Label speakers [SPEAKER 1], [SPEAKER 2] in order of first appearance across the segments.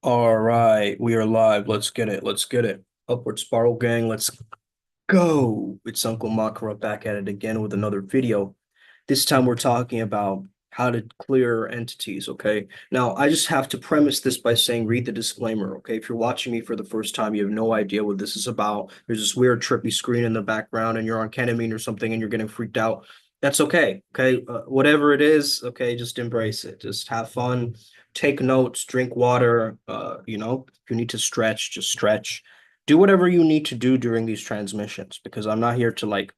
[SPEAKER 1] All right, we are live. Let's get it. Let's get it. Upward Spiral Gang, let's go. It's Uncle Makara back at it again with another video. This time we're talking about how to clear entities, okay? Now, I just have to premise this by saying read the disclaimer, okay? If you're watching me for the first time, you have no idea what this is about. There's this weird trippy screen in the background and you're on ketamine or something and you're getting freaked out. That's okay, okay? Whatever it is, okay, just embrace it. Just have fun, take notes, drink water, if you need to stretch, just stretch. Do whatever you need to do during these transmissions because I'm not here to like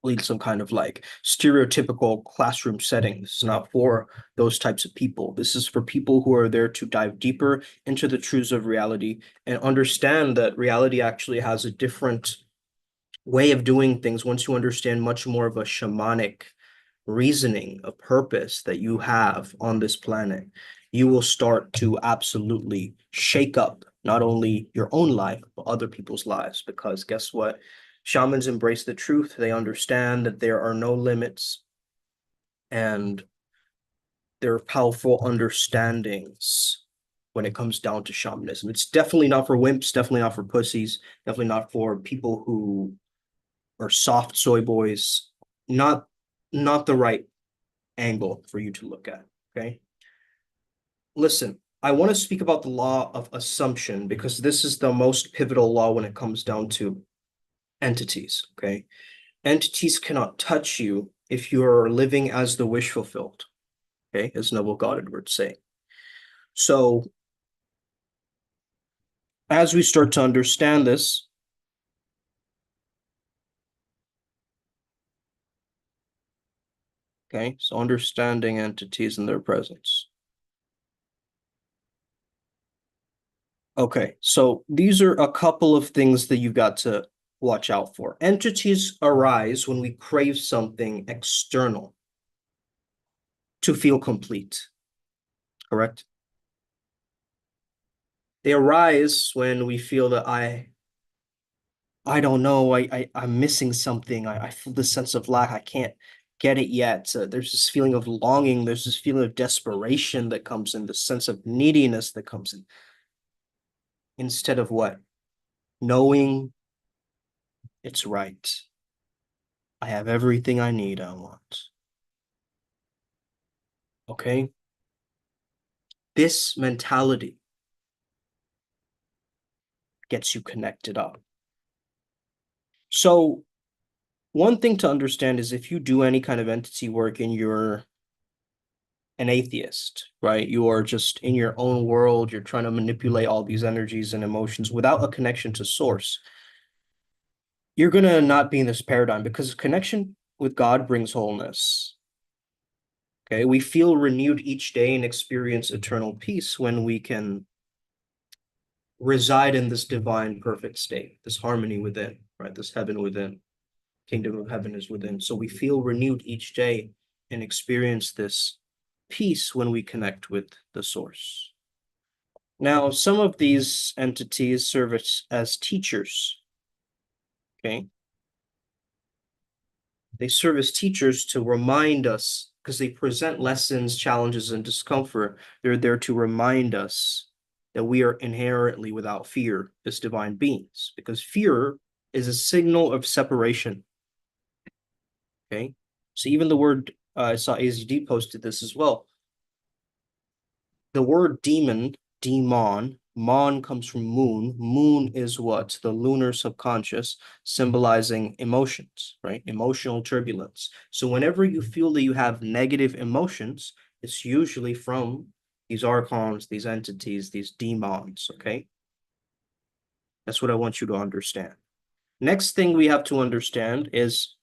[SPEAKER 1] lead some kind of like stereotypical classroom setting. This is not for those types of people. This is for people who are there to dive deeper into the truths of reality and understand that reality actually has a different way of doing things once you understand much more of a shamanic reasoning, a purpose that you have on this planet. You will start to absolutely shake up not only your own life, but other people's lives. Because guess what? Shamans embrace the truth. They understand that there are no limits and there are powerful understandings when it comes down to shamanism. It's definitely not for wimps, definitely not for pussies, definitely not for people who are soft soy boys. Not not the right angle for you to look at. Okay. Listen, I want to speak about the law of assumption because this is the most pivotal law when it comes down to entities. Okay. Entities cannot touch you if you're living as the wish fulfilled. Okay. As Neville Goddard would say. So as we start to understand this, okay, so understanding entities and their presence. Okay, so these are a couple of things that you've got to watch out for. Entities arise when we crave something external to feel complete, correct? They arise when we feel that I don't know, I'm missing something. I feel this sense of lack. I can't get it yet. There's this feeling of longing. There's this feeling of desperation that comes in, the sense of neediness that comes in. Instead of what? Knowing it's right. I have everything I need, I want. Okay? This mentality gets you connected up. So, one thing to understand is if you do any kind of entity work and you're an atheist, right? You are just in your own world, you're trying to manipulate all these energies and emotions without a connection to source. You're going to not be in this paradigm because connection with God brings wholeness. Okay? We feel renewed each day and experience eternal peace when we can reside in this divine perfect state, this harmony within, right? This heaven within, kingdom of heaven is within. So we feel renewed each day and experience this peace when we connect with the source. Now, some of these entities serve as teachers, okay? They serve as teachers to remind us because they present lessons, challenges, and discomfort. They're there to remind us that we are inherently without fear as divine beings, because fear is a signal of separation. Okay. So even the word, I saw AZD posted this as well. The word demon, demon, mon comes from moon. Moon is what? The lunar subconscious, symbolizing emotions, right? Emotional turbulence. So whenever you feel that you have negative emotions, it's usually from these archons, these entities, these demons, okay? That's what I want you to understand. Next thing we have to understand is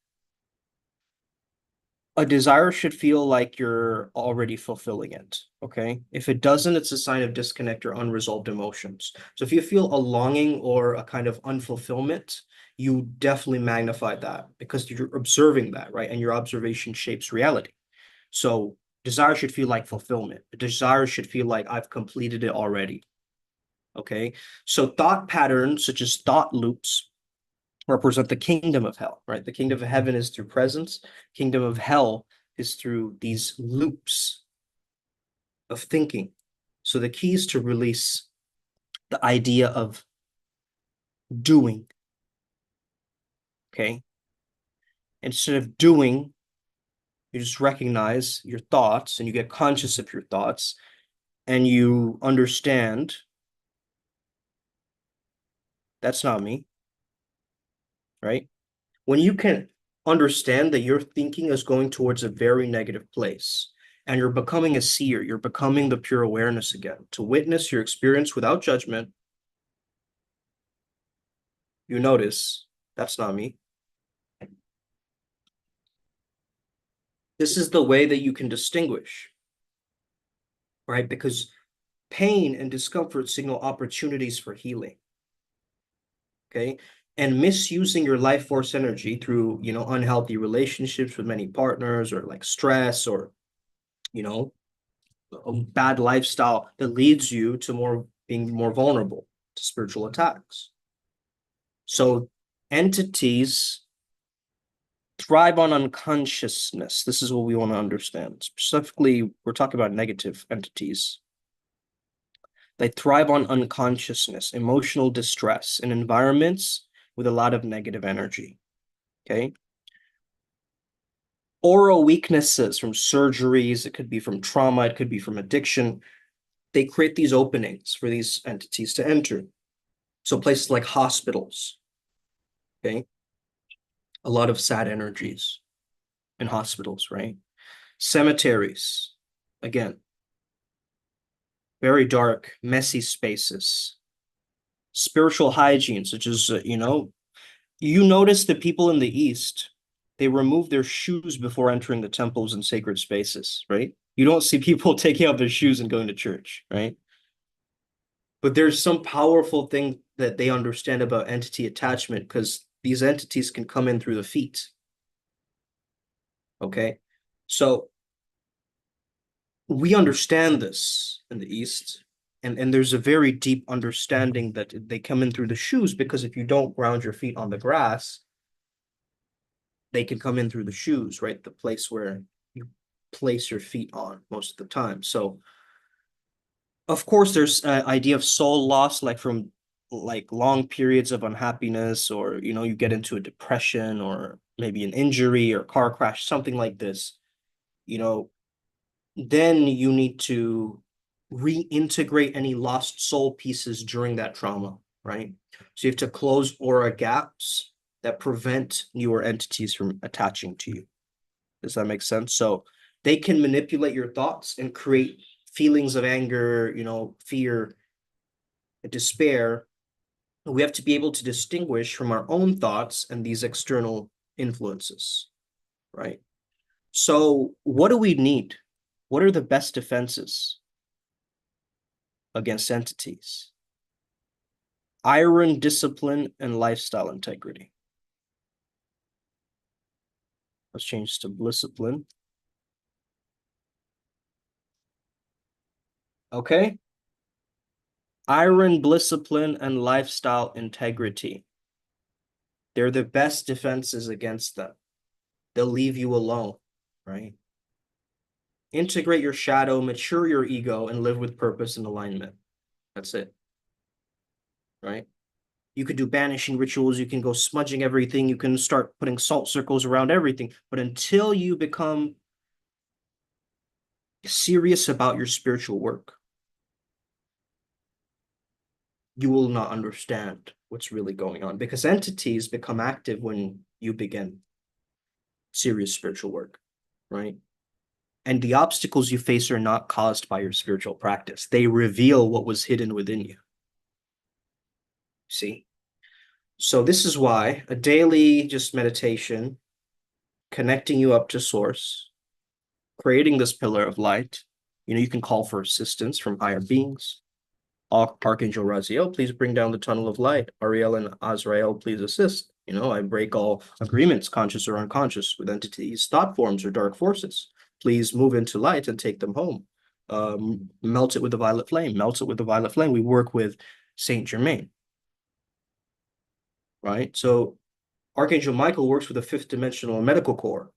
[SPEAKER 1] a desire should feel like you're already fulfilling it. Okay. If it doesn't, it's a sign of disconnect or unresolved emotions. So if you feel a longing or a kind of unfulfillment, you definitely magnify that because you're observing that, right? And your observation shapes reality. So desire should feel like fulfillment. Desire should feel like I've completed it already. Okay. So thought patterns, such as thought loops, represent the kingdom of hell, right? The kingdom of heaven is through presence. Kingdom of hell is through these loops of thinking. So the key is to release the idea of doing, okay? Instead of doing, you just recognize your thoughts and you get conscious of your thoughts and you understand that's not me, right? When you can understand that your thinking is going towards a very negative place and you're becoming a seer, you're becoming the pure awareness again, to witness your experience without judgment, you notice that's not me. This is the way that you can distinguish, right? Because pain and discomfort signal opportunities for healing, okay? And misusing your life force energy through, unhealthy relationships with many partners or like stress or, a bad lifestyle that leads you to being more vulnerable to spiritual attacks. So entities thrive on unconsciousness. This is what we want to understand. Specifically, we're talking about negative entities. They thrive on unconsciousness, emotional distress, in environments with a lot of negative energy. Okay. Oral weaknesses from surgeries, it could be from trauma, it could be from addiction. They create these openings for these entities to enter. So places like hospitals, okay? A lot of sad energies in hospitals, right? Cemeteries, again, very dark, messy spaces. Spiritual hygiene, such as, you notice that people in the East, they remove their shoes before entering the temples and sacred spaces, right? You don't see people taking off their shoes and going to church, right? But there's some powerful thing that they understand about entity attachment because these entities can come in through the feet. Okay. So we understand this in the East, and there's a very deep understanding that they come in through the shoes because if you don't ground your feet on the grass, they can come in through the shoes, right? The place where you place your feet on most of the time. So of course there's an idea of soul loss, like from like long periods of unhappiness, or you get into a depression or maybe an injury or car crash, something like this, you know, then you need to reintegrate any lost soul pieces during that trauma, right? So you have to close aura gaps that prevent newer entities from attaching to you. Does that make sense? So they can manipulate your thoughts and create feelings of anger, fear, despair. We have to be able to distinguish from our own thoughts and these external influences, right? So what do we need? What are the best defenses against entities? Iron, discipline, and lifestyle integrity. Let's change to discipline. Okay. Iron, discipline, and lifestyle integrity. They're the best defenses against them. They'll leave you alone, right? Integrate your shadow, mature your ego, and live with purpose and alignment. That's it, right? You could do banishing rituals. You can go smudging everything. You can start putting salt circles around everything. But until you become serious about your spiritual work, you will not understand what's really going on, because entities become active when you begin serious spiritual work, right? And the obstacles you face are not caused by your spiritual practice. They reveal what was hidden within you. See? So this is why a daily just meditation, connecting you up to source, creating this pillar of light, you can call for assistance from higher beings. Archangel Raziel, please bring down the tunnel of light. Ariel and Azrael, please assist. I break all agreements, conscious or unconscious, with entities, thought forms, or dark forces. Please move into light and take them home. Melt it with the violet flame. Melt it with the violet flame. We work with Saint Germain, right? So Archangel Michael works with a fifth dimensional medical core.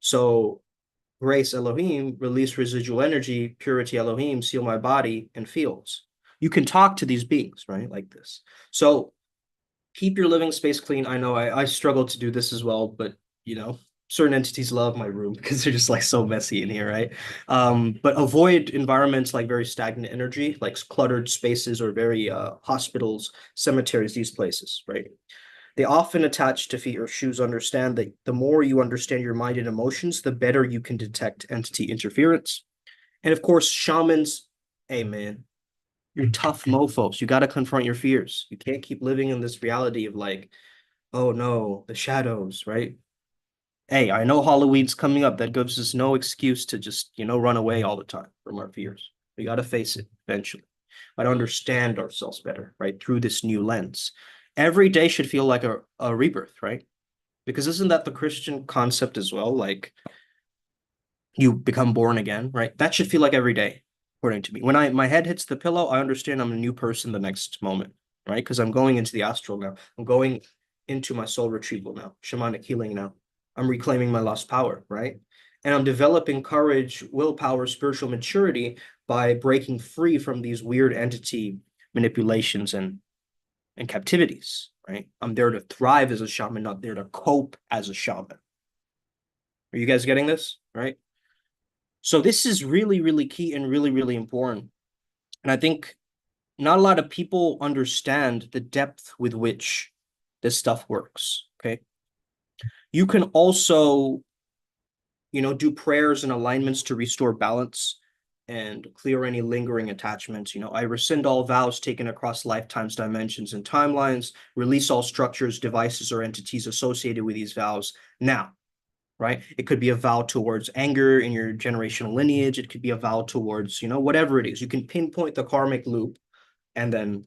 [SPEAKER 1] So Grace Elohim, release residual energy, purity Elohim, seal my body and fields. You can talk to these beings, right? Like this. So keep your living space clean. I know I struggle to do this as well, but certain entities love my room because they're just like so messy in here, right? But avoid environments like very stagnant energy, like cluttered spaces or very hospitals, cemeteries, these places, right? They often attach to feet or shoes. Understand that the more you understand your mind and emotions, the better you can detect entity interference. And of course, shamans, hey man, you're tough mofos. You got to confront your fears. You can't keep living in this reality of like, oh no, the shadows, right? Hey, I know Halloween's coming up. That gives us no excuse to just, run away all the time from our fears. We got to face it eventually. But understand ourselves better, right? Through this new lens. Every day should feel like a rebirth, right? Because isn't that the Christian concept as well? Like you become born again, right? That should feel like every day, according to me. When my head hits the pillow, I understand I'm a new person the next moment, right? Because I'm going into the astral now. I'm going into my soul retrieval now, shamanic healing now. I'm reclaiming my lost power, right? And I'm developing courage, willpower, spiritual maturity by breaking free from these weird entity manipulations and captivities, right? I'm there to thrive as a shaman, not there to cope as a shaman. Are you guys getting this? Right? So this is really, really key and really, really important. And I think not a lot of people understand the depth with which this stuff works. Okay. You can also, do prayers and alignments to restore balance and clear any lingering attachments. I rescind all vows taken across lifetimes, dimensions, and timelines, release all structures, devices, or entities associated with these vows now. Right? It could be a vow towards anger in your generational lineage. It could be a vow towards, whatever it is. You can pinpoint the karmic loop and then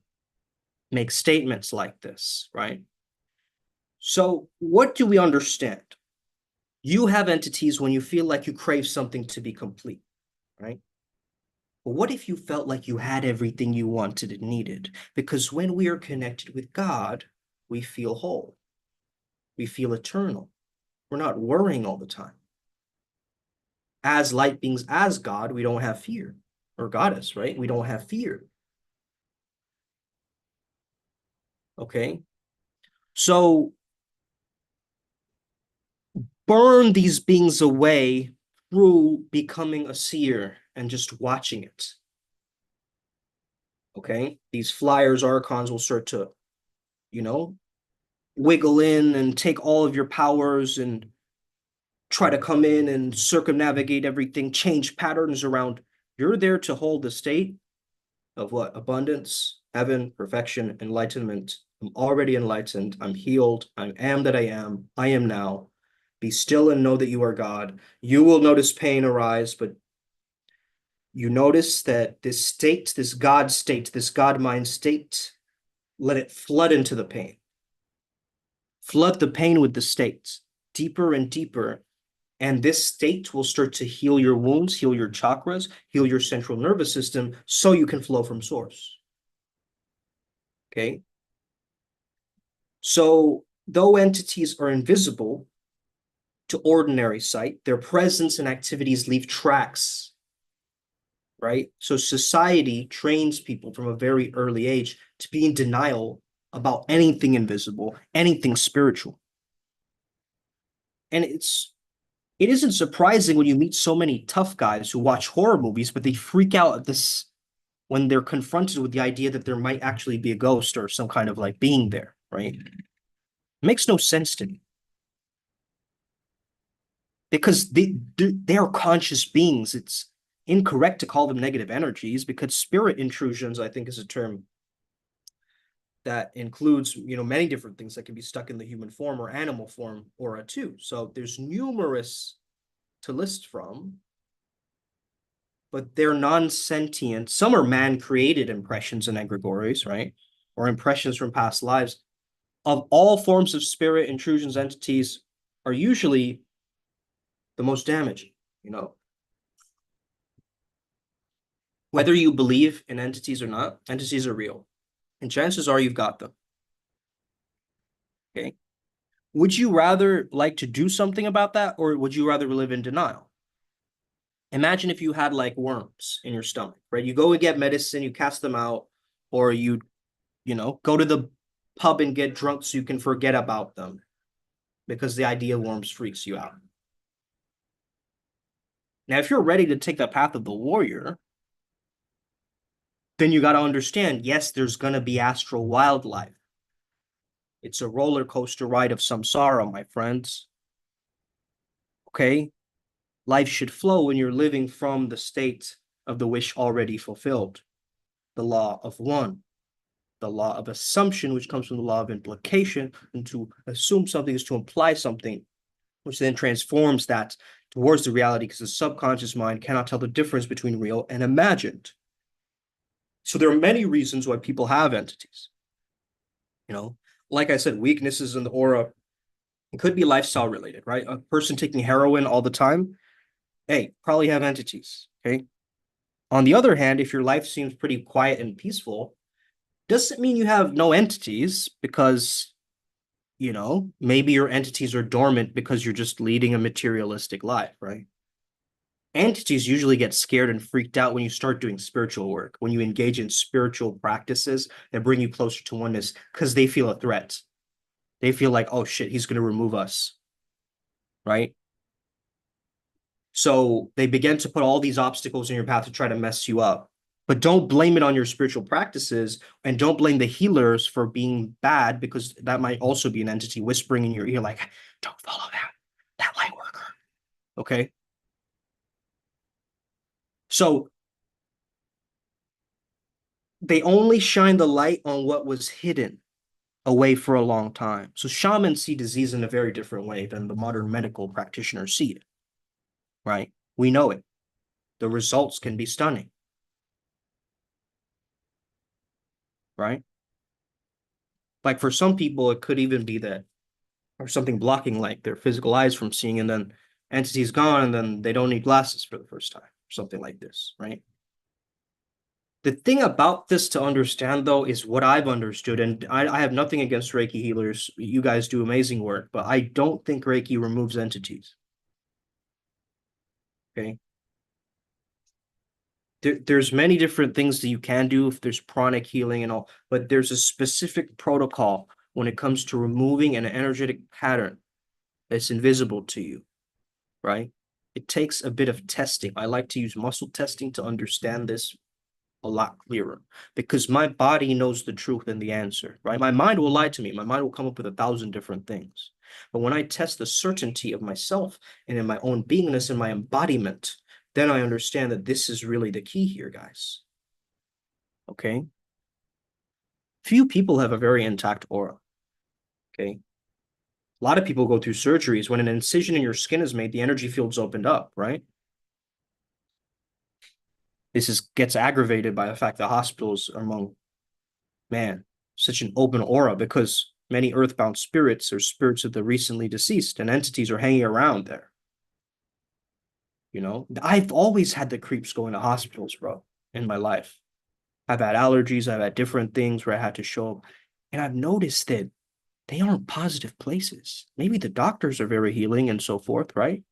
[SPEAKER 1] make statements like this, right? So, what do we understand? You have entities when you feel like you crave something to be complete, right? But what if you felt like you had everything you wanted and needed? Because when we are connected with God, we feel whole, we feel eternal. We're not worrying all the time. As light beings, as God, we don't have fear, or goddess, right? We don't have fear. Okay. So burn these beings away through becoming a seer and just watching it. Okay. These flyers, archons will start to, you know, wiggle in and take all of your powers and try to come in and circumnavigate everything, change patterns around. You're there to hold the state of what? Abundance, heaven, perfection, enlightenment. I'm already enlightened. I'm healed. I am that I am. I am now. Be still and know that you are God. You will notice pain arise, but you notice that this state, this God state, this God mind state, let it flood into the pain. Flood the pain with the state, deeper and deeper. And this state will start to heal your wounds, heal your chakras, heal your central nervous system so you can flow from source. Okay. So, though entities are invisible to ordinary sight, their presence and activities leave tracks, right? So, society trains people from a very early age to be in denial about anything invisible, anything spiritual. And it isn't surprising when you meet so many tough guys who watch horror movies, but they freak out at this when they're confronted with the idea that there might actually be a ghost or some kind of like being there, right? It makes no sense to me. Because they are conscious beings. It's incorrect to call them negative energies because spirit intrusions, I think, is a term that includes many different things that can be stuck in the human form or animal form or a two. So there's numerous to list from, but they're non-sentient. Some are man-created impressions and egregores, right? Or impressions from past lives. Of all forms of spirit intrusions, entities are usually the most damaging, you know. Whether you believe in entities or not, entities are real. And chances are you've got them. Okay. Would you rather like to do something about that, or would you rather live in denial? Imagine if you had like worms in your stomach, right? You go and get medicine, you cast them out, or you go to the pub and get drunk so you can forget about them because the idea of worms freaks you out. Now, if you're ready to take the path of the warrior, then you got to understand, yes, there's going to be astral wildlife. It's a roller coaster ride of samsara, my friends. Okay? Life should flow when you're living from the state of the wish already fulfilled. The law of one, the law of assumption, which comes from the law of implication, and to assume something is to imply something, which then transforms that towards the reality because the subconscious mind cannot tell the difference between real and imagined. So there are many reasons why people have entities. You know, like I said, weaknesses in the aura, it could be lifestyle related, right? A person taking heroin all the time, hey, probably have entities. Okay. On the other hand, if your life seems pretty quiet and peaceful, doesn't mean you have no entities because, maybe your entities are dormant because you're just leading a materialistic life, right? Entities usually get scared and freaked out when you start doing spiritual work, when you engage in spiritual practices that bring you closer to oneness because they feel a threat. They feel like, oh shit, he's going to remove us, right? So they begin to put all these obstacles in your path to try to mess you up. But don't blame it on your spiritual practices and don't blame the healers for being bad because that might also be an entity whispering in your ear, like, don't follow that light worker. Okay. So they only shine the light on what was hidden away for a long time. So shamans see disease in a very different way than the modern medical practitioners see it, right? We know it. The results can be stunning, right? Like for some people, it could even be that or something blocking like their physical eyes from seeing, and then entity's gone, and then they don't need glasses for the first time, something like this, right? The thing about this to understand, though, is what I've understood, and I have nothing against Reiki healers. You guys do amazing work, but I don't think Reiki removes entities. Okay. There's many different things that you can do if there's pranic healing and all, but there's a specific protocol when it comes to removing an energetic pattern that's invisible to you, right? It takes a bit of testing. I like to use muscle testing to understand this a lot clearer because my body knows the truth and the answer, right? My mind will lie to me. My mind will come up with 1,000 different things. But when I test the certainty of myself and in my own beingness and my embodiment, then I understand that this is really the key here, guys. Okay. Few people have a very intact aura. Okay. A lot of people go through surgeries. When an incision in your skin is made, the energy field's opened up, right? Gets aggravated by the fact that hospitals are among, man, such an open aura because many earthbound spirits are spirits of the recently deceased and entities are hanging around there. I've always had the creeps going to hospitals, bro, in my life. I've had allergies, I've had different things where I had to show up. And I've noticed that they aren't positive places. Maybe the doctors are very healing and so forth, right?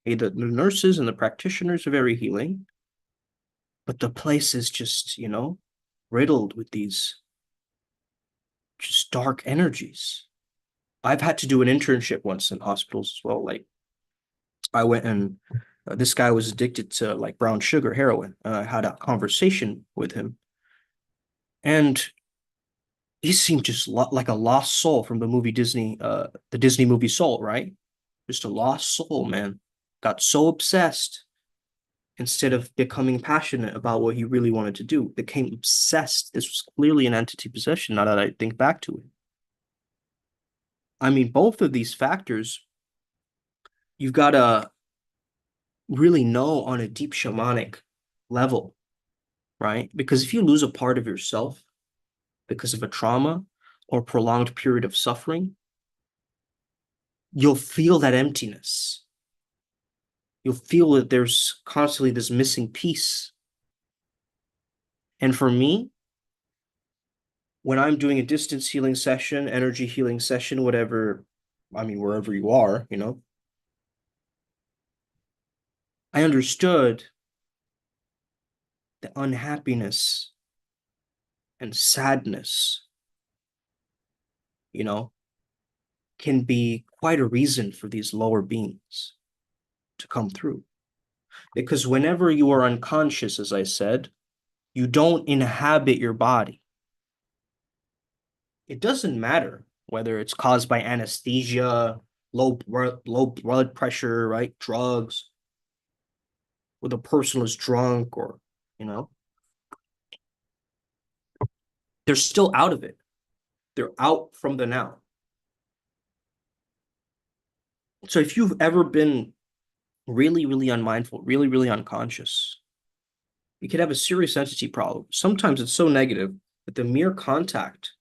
[SPEAKER 1] Maybe the nurses and the practitioners are very healing, but the place is just, riddled with these just dark energies. I've had to do an internship once in hospitals as well. Like I went and this guy was addicted to like brown sugar, heroin. I had a conversation with him, and he seemed just like a lost soul from the Disney movie Soul, right? Just a lost soul, man. Got so obsessed instead of becoming passionate about what he really wanted to do, became obsessed. This was clearly an entity possession. Now that I think back to it, I mean, both of these factors, you've got to really know on a deep shamanic level, right? Because if you lose a part of yourself because of a trauma or prolonged period of suffering, you'll feel that emptiness. You'll feel that there's constantly this missing piece. And for me, when I'm doing a distance healing session, energy healing session, whatever, I mean, wherever you are, I understood that unhappiness and sadness, you know, can be quite a reason for these lower beings to come through. Because whenever you are unconscious, as I said, you don't inhabit your body. It doesn't matter whether it's caused by anesthesia, low blood pressure, right? Drugs, whether the person is drunk or, you know, they're still out of it. They're out from the now. So if you've ever been really, really unmindful, really, really unconscious, you could have a serious entity problem. Sometimes it's so negative that the mere contact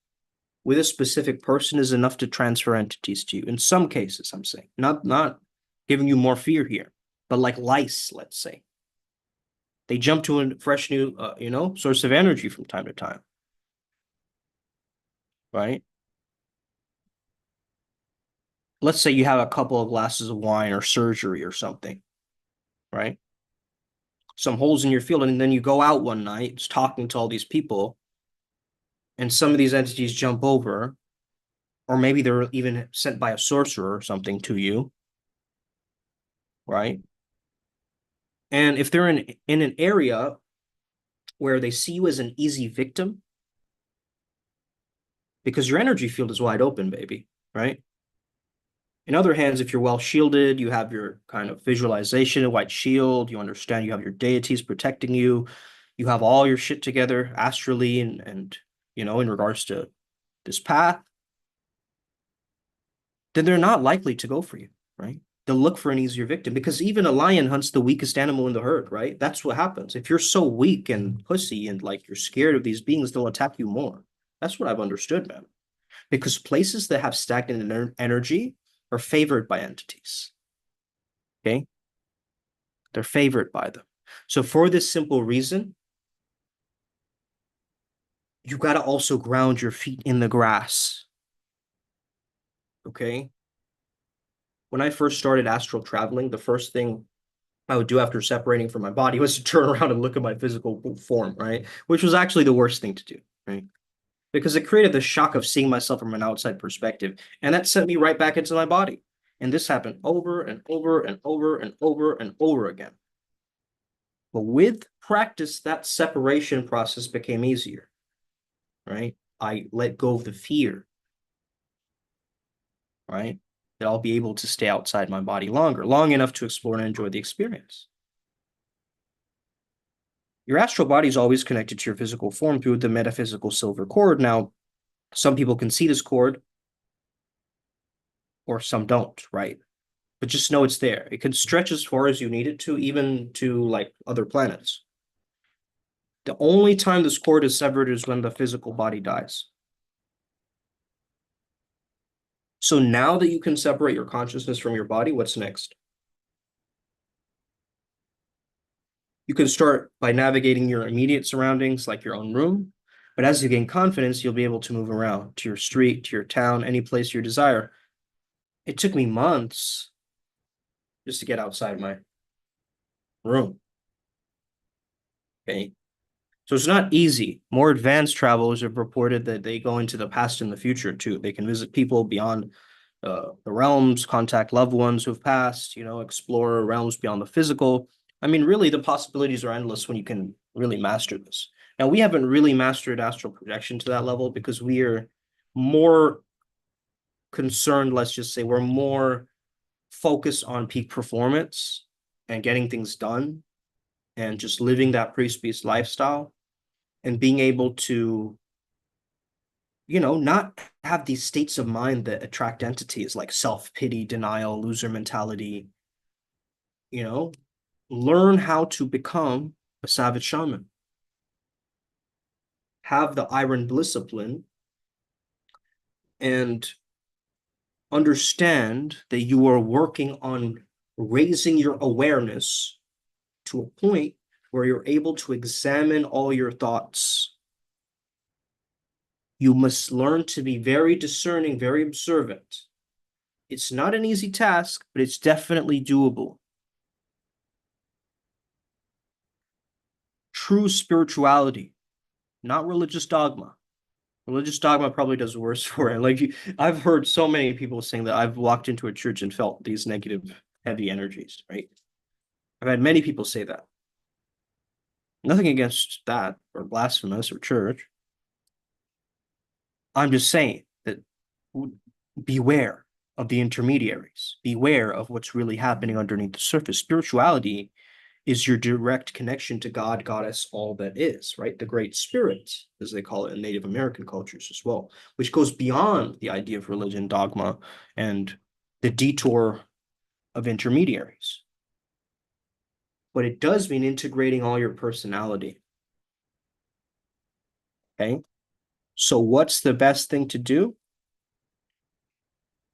[SPEAKER 1] with a specific person is enough to transfer entities to you. In some cases, I'm saying, not giving you more fear here, but like lice, let's say, they jump to a fresh new, source of energy from time to time, right? Let's say you have a couple of glasses of wine or surgery or something, right? Some holes in your field, and then you go out one night just talking to all these people, and some of these entities jump over, or maybe they're even sent by a sorcerer or something to you, right? And if they're in an area where they see you as an easy victim, because your energy field is wide open, baby, right? In other hands, if you're well shielded, you have your kind of visualization, a white shield, you understand you have your deities protecting you, you have all your shit together astrally and in regards to this path, then they're not likely to go for you, right? They'll look for an easier victim because even a lion hunts the weakest animal in the herd, right? That's what happens. If you're so weak and pussy and like you're scared of these beings, they'll attack you more. That's what I've understood, man. Because places that have stagnant energy are favored by entities. Okay? They're favored by them. So for this simple reason, you got to also ground your feet in the grass. Okay? When I first started astral traveling, the first thing I would do after separating from my body was to turn around and look at my physical form, right? Which was actually the worst thing to do, right? Because it created the shock of seeing myself from an outside perspective. And that sent me right back into my body. And this happened over and over and over and over and over again. But with practice, that separation process became easier, right? I let go of the fear, right? That I'll be able to stay outside my body longer, long enough to explore and enjoy the experience. Your astral body is always connected to your physical form through the metaphysical silver cord. Now, some people can see this cord or some don't, right? But just know it's there. It can stretch as far as you need it to, even to like other planets. The only time this cord is severed is when the physical body dies. So now that you can separate your consciousness from your body, what's next? You can start by navigating your immediate surroundings, like your own room. But as you gain confidence, you'll be able to move around to your street, to your town, any place you desire. It took me months just to get outside my room. Okay. So it's not easy. More advanced travelers have reported that they go into the past and the future too. They can visit people beyond the realms, contact loved ones who've passed, explore realms beyond the physical. I mean, really, the possibilities are endless when you can really master this. Now, we haven't really mastered astral projection to that level because we are more concerned, let's just say, we're more focused on peak performance and getting things done and just living that priest lifestyle and being able to not have these states of mind that attract entities like self-pity, denial, loser mentality, you know, learn how to become a savage shaman. Have the iron discipline and understand that you are working on raising your awareness to a point where you're able to examine all your thoughts. You must learn to be very discerning, very observant. It's not an easy task, but it's definitely doable. true spirituality, not religious dogma. Religious dogma probably does worse for it. Like I've heard so many people saying that I've walked into a church and felt these negative, heavy energies, right? I've had many people say that. Nothing against that or blasphemous or church. I'm just saying that beware of the intermediaries. Beware of what's really happening underneath the surface. Spirituality is your direct connection to God, Goddess, all that is, right? The Great Spirit, as they call it in Native American cultures as well, which goes beyond the idea of religion, dogma, and the detour of intermediaries. But it does mean integrating all your personality. Okay. So, what's the best thing to do?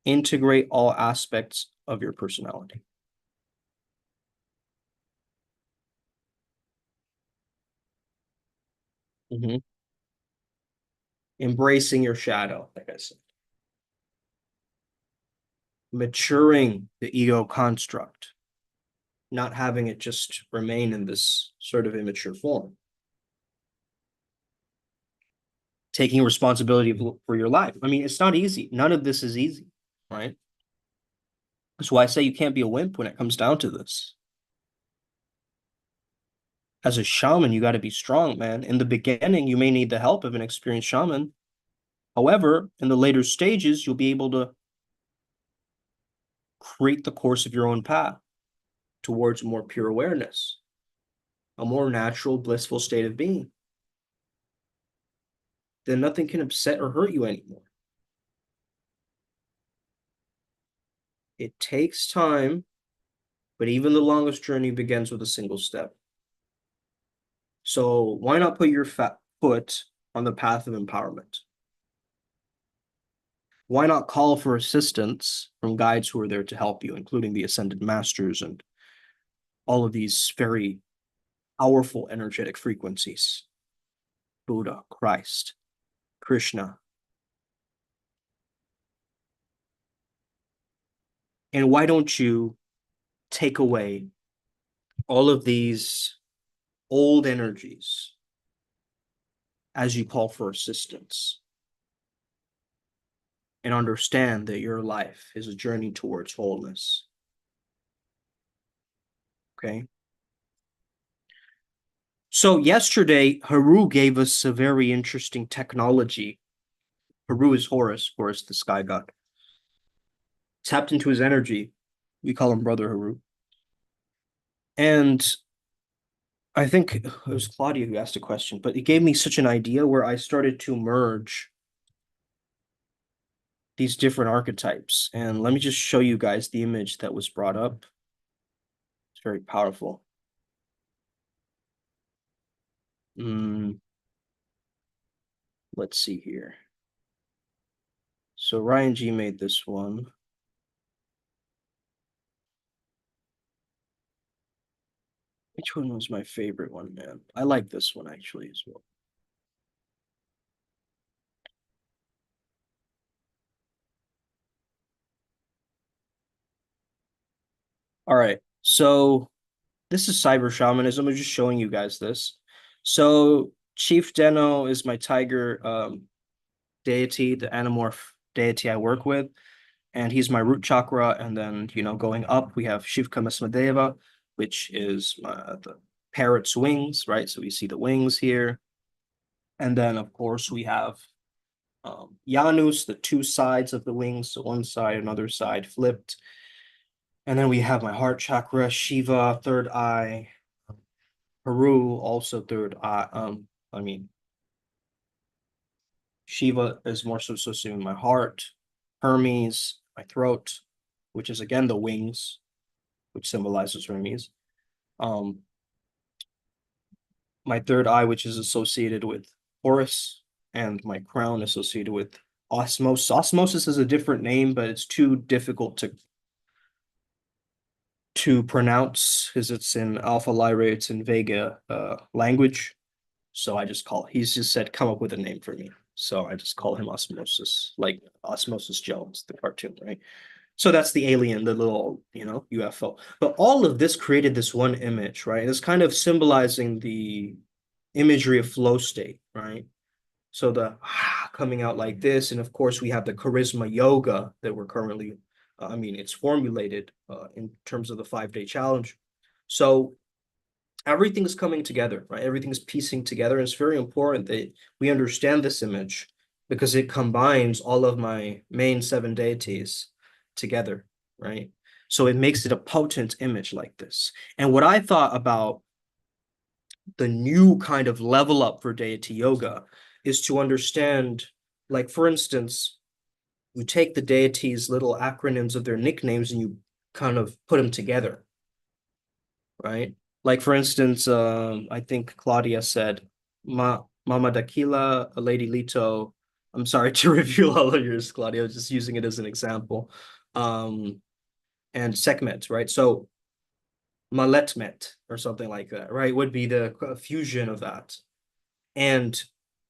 [SPEAKER 1] Integrate all aspects of your personality. Mhm. Embracing your shadow, like I said, maturing the ego construct, not having it just remain in this sort of immature form, taking responsibility for your life. I mean, it's not easy. None of this is easy, right? That's why I say you can't be a wimp when it comes down to this. As a shaman, you got to be strong, man. In the beginning, you may need the help of an experienced shaman. However, in the later stages, you'll be able to create the course of your own path towards more pure awareness, a more natural, blissful state of being. Then nothing can upset or hurt you anymore. It takes time, but even the longest journey begins with a single step. So why not put your foot on the path of empowerment? Why not call for assistance from guides who are there to help you, including the ascended masters and all of these very powerful energetic frequencies? Buddha, Christ, Krishna. And why don't you take away all of these old energies as you call for assistance and understand that your life is a journey towards wholeness? Okay. So yesterday, Haru gave us a very interesting technology. Haru is Horus, Horus, the sky god. Tapped into his energy. We call him Brother Haru. And I think it was Claudia who asked a question, but it gave me such an idea where I started to merge these different archetypes. And let me just show you guys the image that was brought up. It's very powerful. Let's see here. So Ryan G made this one. Which one was my favorite one, man? I like this one actually as well. All right. So this is cyber shamanism. I'm just showing you guys this. So Chief Deno is my tiger deity, the anamorph deity I work with, and he's my root chakra. And then, going up, we have Shivka Masmadeva, which is the parrot's wings, right? So we see the wings here. And then, of course, we have Janus, the two sides of the wings, so one side, another side flipped. And then we have my heart chakra, Shiva, third eye, Haru, also third eye. I mean, Shiva is more so associated with my heart, Hermes, my throat, which is again the wings, which symbolizes Hermes. Um, my third eye, which is associated with Horus, and my crown associated with Osmosis. Osmosis is a different name, but it's too difficult to pronounce because it's in Alpha Lyrae, it's in Vega language. So he's just said, come up with a name for me. So I just call him Osmosis, like Osmosis Jones, the cartoon, right? So that's the alien, the little, UFO. But all of this created this one image, right? It's kind of symbolizing the imagery of flow state, right? So the coming out like this, and of course we have the charisma yoga that we're currently, I mean, it's formulated in terms of the 5-day challenge. So everything's coming together, right? Everything's piecing together. And it's very important that we understand this image because it combines all of my main 7 deities together, right? So it makes it a potent image like this. And what I thought about the new kind of level up for deity yoga is to understand, like, for instance, you take the deities' little acronyms of their nicknames and you kind of put them together, right? Like, for instance, I think Claudia said, Mama Dakila, a Lady Lito. I'm sorry to reveal all of yours, Claudia. I was just using it as an example. Um, and Sekhmet, right? So Maletmet or something like that, right? Would be the fusion of that. And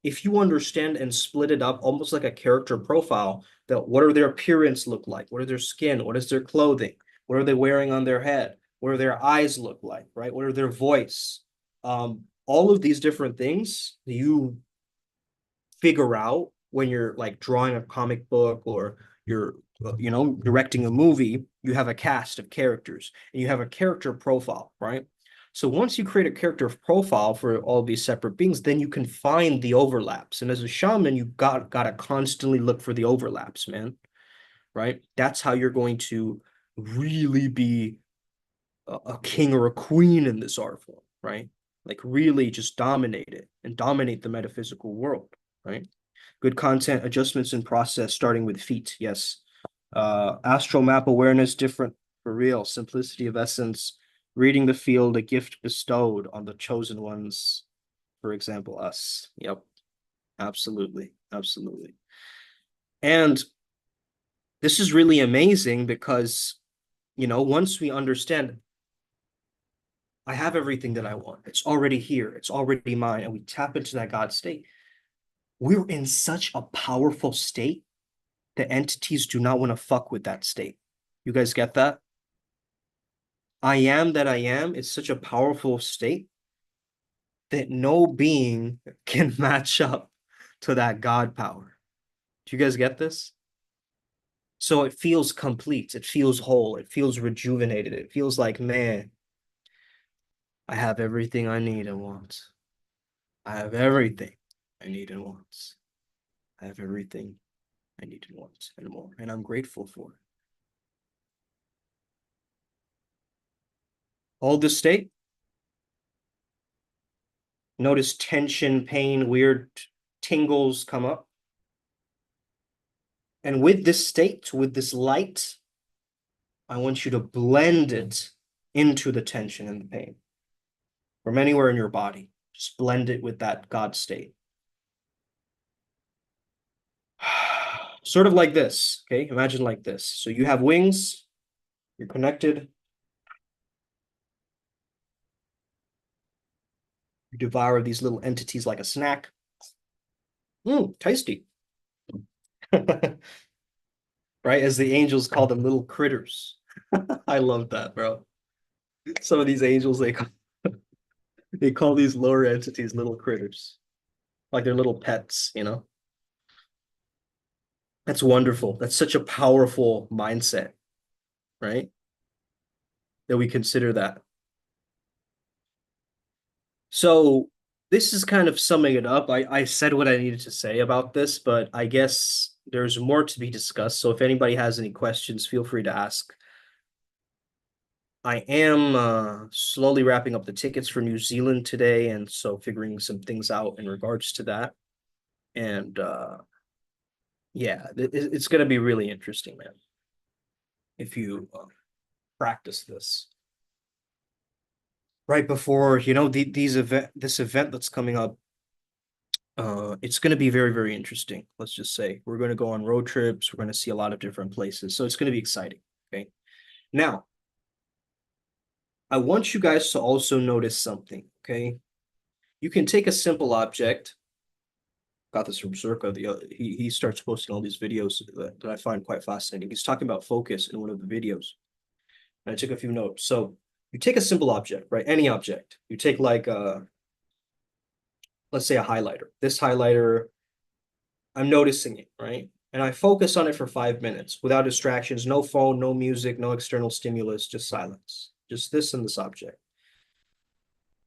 [SPEAKER 1] if you understand and split it up almost like a character profile, that what are their appearance look like? What are their skin? What is their clothing? What are they wearing on their head? What do their eyes look like, right? What are their voice? All of these different things you figure out when you're like drawing a comic book or you're directing a movie. You have a cast of characters and you have a character profile, right? So once you create a character profile for all these separate beings, then you can find the overlaps. And as a shaman, you gotta constantly look for the overlaps, man. Right? That's how you're going to really be a king or a queen in this art form, right? Like really just dominate it and dominate the metaphysical world, right? Good content, adjustments in process, starting with feet. Yes. Astral map awareness, different for real. Simplicity of essence, reading the field, a gift bestowed on the chosen ones. For example, us. Yep. Absolutely. Absolutely. And this is really amazing because, once we understand I have everything that I want, it's already here, it's already mine, and we tap into that God state, we're in such a powerful state that entities do not want to fuck with that state. You guys get that? I am that I am is such a powerful state that no being can match up to that God power. Do you guys get this? So it feels complete, it feels whole, it feels rejuvenated, it feels like, man, I have everything I need and want. I have everything I need and want. I have everything I need and want and more, and I'm grateful for it. Hold this state. Notice tension, pain, weird tingles come up. And with this state, with this light, I want you to blend it into the tension and the pain from anywhere in your body. Just blend it with that God state. Sort of like this, okay? Imagine like this. So you have wings, you're connected, you devour these little entities like a snack. Tasty. Right? As the angels call them little critters. I love that, bro. Some of these angels, they call these lower entities little critters, like they're little pets. That's wonderful. That's such a powerful mindset, right? That we consider that. So this is kind of summing it up. I said what I needed to say about this, but I guess there's more to be discussed. So if anybody has any questions, feel free to ask. I am slowly wrapping up the tickets for New Zealand today, and so figuring some things out in regards to that. And yeah, it's going to be really interesting, man, if you practice this. Right before, this event that's coming up, it's going to be very, very interesting. Let's just say we're going to go on road trips. We're going to see a lot of different places. So it's going to be exciting. Okay. Now, I want you guys to also notice something. Okay. You can take a simple object. Got this from Circa. He starts posting all these videos that I find quite fascinating. He's talking about focus in one of the videos. And I took a few notes. So you take a simple object, right? Any object. You take like let's say a highlighter. This highlighter, I'm noticing it, right? And I focus on it for 5 minutes without distractions, no phone, no music, no external stimulus, just silence, just this and this object.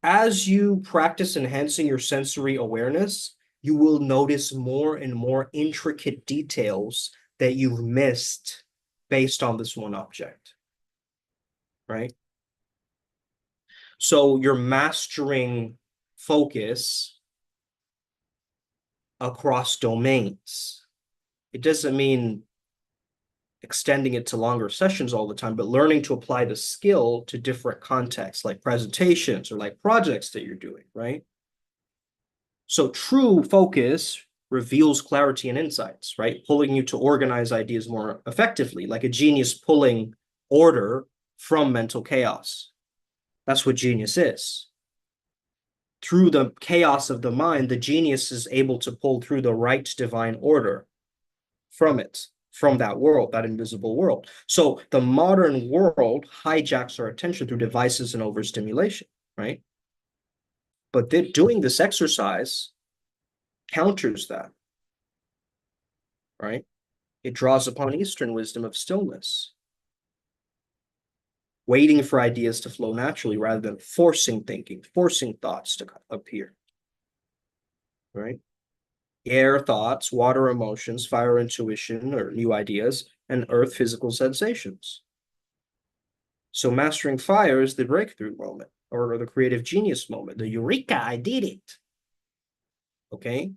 [SPEAKER 1] As you practice enhancing your sensory awareness, you will notice more and more intricate details that you've missed based on this one object, right? So you're mastering focus across domains. It doesn't mean extending it to longer sessions all the time, but learning to apply the skill to different contexts, like presentations or like projects that you're doing, right? So true focus reveals clarity and insights, right? Pulling you to organize ideas more effectively, like a genius pulling order from mental chaos. That's what genius is. Through the chaos of the mind, the genius is able to pull through the right divine order from it, from that world, that invisible world. So the modern world hijacks our attention through devices and overstimulation, right? But doing this exercise counters that, right? It draws upon Eastern wisdom of stillness, waiting for ideas to flow naturally rather than forcing thinking, forcing thoughts to appear, right? Air thoughts, water emotions, fire intuition or new ideas, and earth physical sensations. So mastering fire is the breakthrough moment or the creative genius moment, the eureka, I did it. Okay.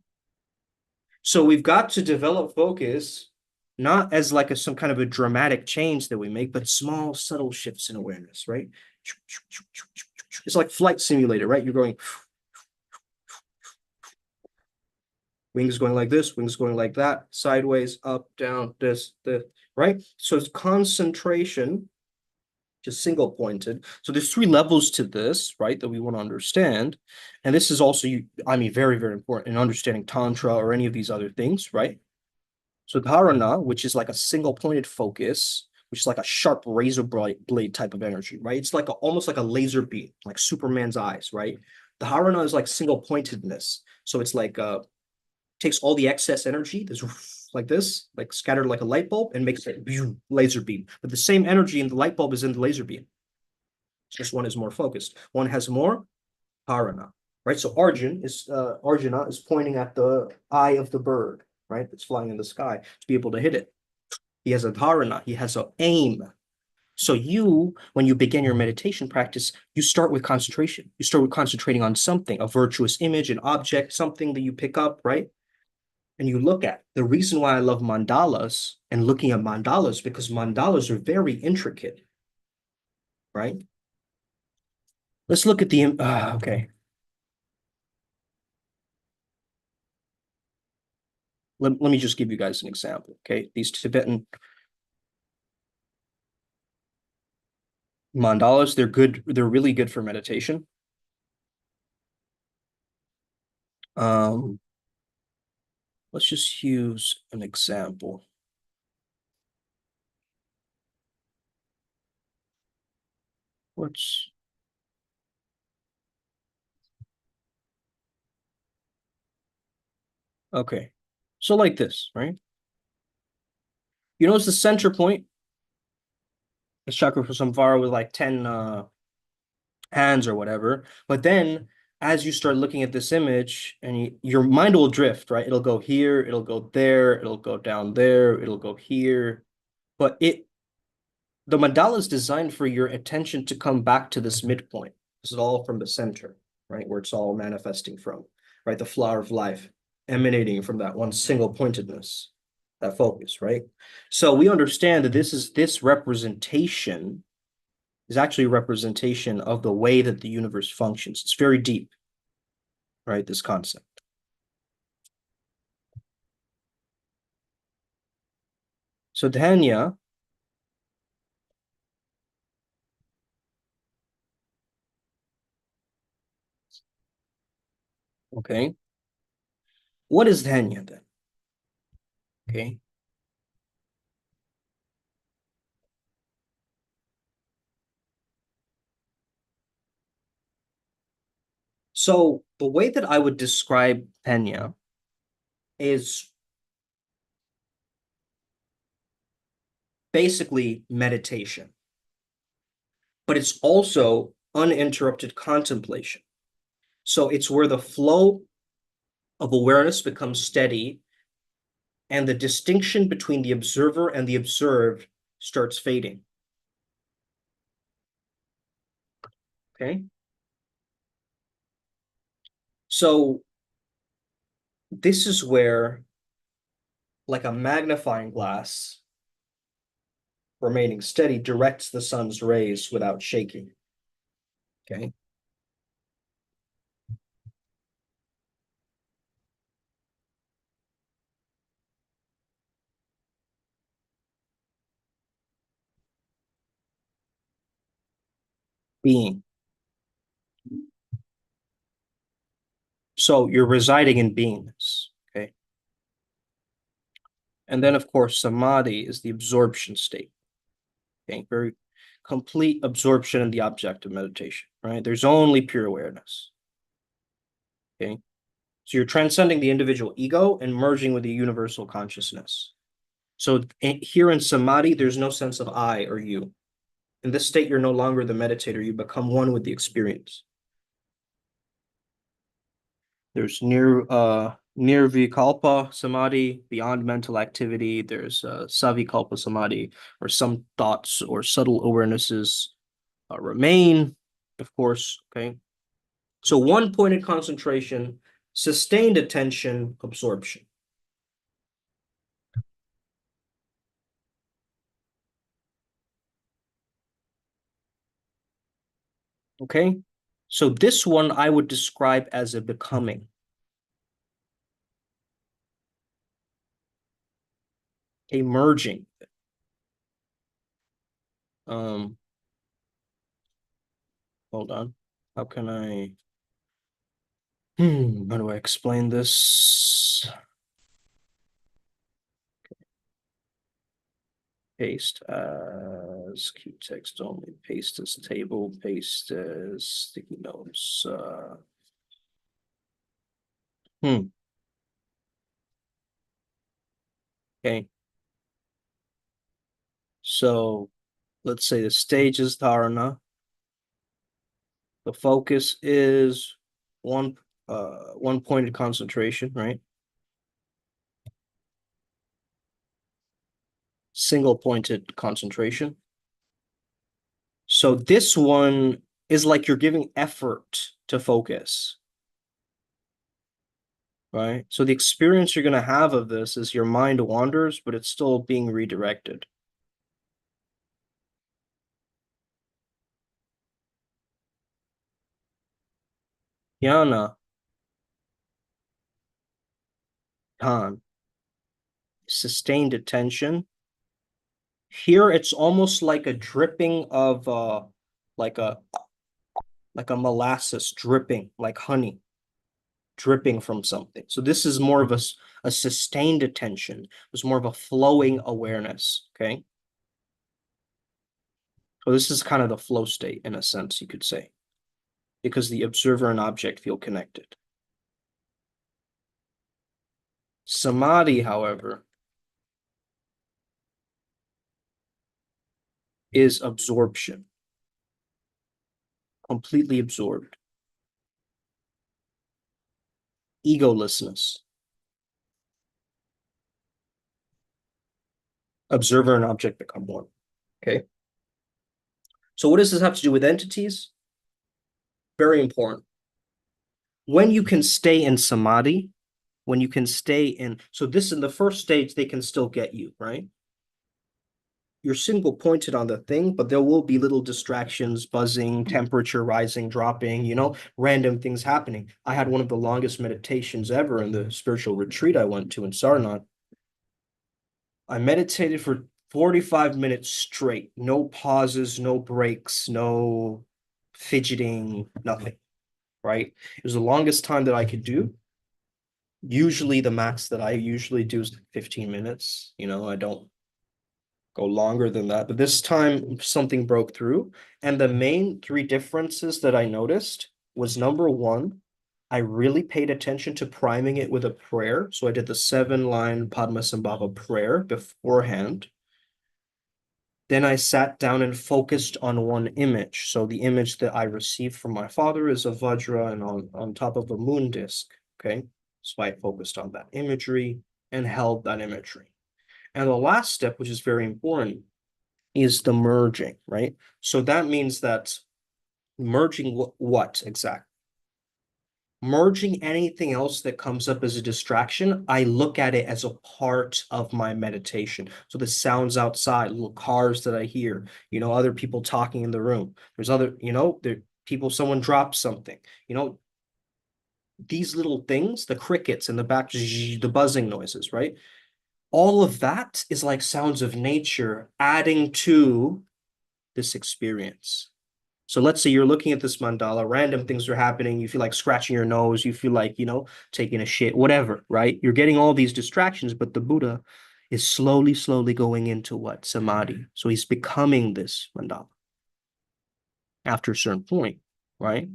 [SPEAKER 1] So we've got to develop focus not as like some kind of a dramatic change that we make, but small, subtle shifts in awareness, right? It's like flight simulator, right? You're going wings going like this, wings going like that, sideways, up, down, this, right? So it's concentration, just single pointed. So there's three levels to this, right, that we want to understand. And this is also, I mean, very, very important in understanding Tantra or any of these other things, right? So dharana, which is like a single pointed focus, which is like a sharp razor blade type of energy, right? It's like almost like a laser beam, like Superman's eyes, right? The dharana is like single pointedness. So it's like takes all the excess energy, like this, like scattered like a light bulb, and makes it laser beam. But the same energy in the light bulb is in the laser beam. Just one is more focused. One has more dharana, right? So Arjuna is pointing at the eye of the bird, right? That's flying in the sky to be able to hit it. He has a dharana. He has an aim. So when you begin your meditation practice, you start with concentration. You start with concentrating on something, a virtuous image, an object, something that you pick up, right? And you look at. The reason why I love mandalas and looking at mandalas because mandalas are very intricate, right? Let's look at okay. Let me just give you guys an example. Okay. These Tibetan mandalas, they're good. They're really good for meditation. Um, let's just use an example. What's okay. So like this, right? You notice the center point is chakra for samvara with like 10 hands or whatever. But then as you start looking at this image and your mind will drift, right? It'll go here, it'll go there, it'll go down there, it'll go here. But the mandala is designed for your attention to come back to this midpoint. This is all from the center, right? Where it's all manifesting from, right? The flower of life emanating from that one single pointedness, that focus, right? So we understand that this representation is actually a representation of the way that the universe functions. It's very deep, right? This concept. So Dhanya, okay. What is Dhanya then? Okay. So The way that I would describe Penya is basically meditation, but it's also uninterrupted contemplation. So it's where the flow of awareness becomes steady and the distinction between the observer and the observed starts fading. Okay. So this is where, like a magnifying glass remaining steady, directs the sun's rays without shaking. Okay. Being. So you're residing in beingness. Okay. And then, of course, samadhi is the absorption state. Okay. Very complete absorption in the object of meditation, right? There's only pure awareness. Okay. So you're transcending the individual ego and merging with the universal consciousness. So here in samadhi, there's no sense of I or you. In this state, you're no longer the meditator. You become one with the experience. There's nirvikalpa samadhi, beyond mental activity. There's savikalpa samadhi, or some thoughts or subtle awarenesses remain, of course. Okay. So one pointed concentration, sustained attention, absorption. Okay. So this one I would describe as a becoming. A merging. Um, Hold on. How can how do I explain this? Paste as key text only, paste as table, paste as sticky notes. Hmm. Okay. So let's say the stage is dharana. The focus is one pointed concentration, right? Single pointed concentration. So this one is like you're giving effort to focus, right? So the experience you're going to have of this is your mind wanders, but it's still being redirected. Jnana, Tan, sustained attention. Here it's almost like a dripping of like a like a molasses dripping, like honey dripping from something. So this is more of a sustained attention. It's more of a flowing awareness. Okay. So this is kind of the flow state in a sense, you could say, because the observer and object feel connected. Samadhi, however, is absorption, completely absorbed, egolessness. Observer and object become one. Okay. So what does this have to do with entities? Very important. When you can stay in samadhi, when you can stay in, so this in the first stage, they can still get you, right? You're single pointed on the thing, but there will be little distractions, buzzing, temperature rising, dropping, random things happening. I had one of the longest meditations ever in the spiritual retreat I went to in Sarnath. I meditated for 45 minutes straight, no pauses, no breaks, no fidgeting, nothing, right? It was the longest time that I could do. Usually the max that I usually do is 15 minutes. I don't go longer than that. But this time something broke through. And the main three differences that I noticed was number one, I really paid attention to priming it with a prayer. So I did the 7-line Padmasambhava prayer beforehand. Then I sat down and focused on one image. So the image that I received from my father is a Vajra and on top of a moon disk. Okay. So I focused on that imagery and held that imagery. And the last step, which is very important, is the merging, right? So that means that merging what exactly? Merging anything else that comes up as a distraction, I look at it as a part of my meditation. So the sounds outside, little cars that I hear, other people talking in the room. There's other, someone drops something, these little things, the crickets in the back, the buzzing noises, right? All of that is like sounds of nature adding to this experience. So let's say you're looking at this mandala, random things are happening, you feel like scratching your nose, you feel like, taking a shit, whatever, right? You're getting all these distractions, but the Buddha is slowly, slowly going into what? Samadhi. So he's becoming this mandala after a certain point, right?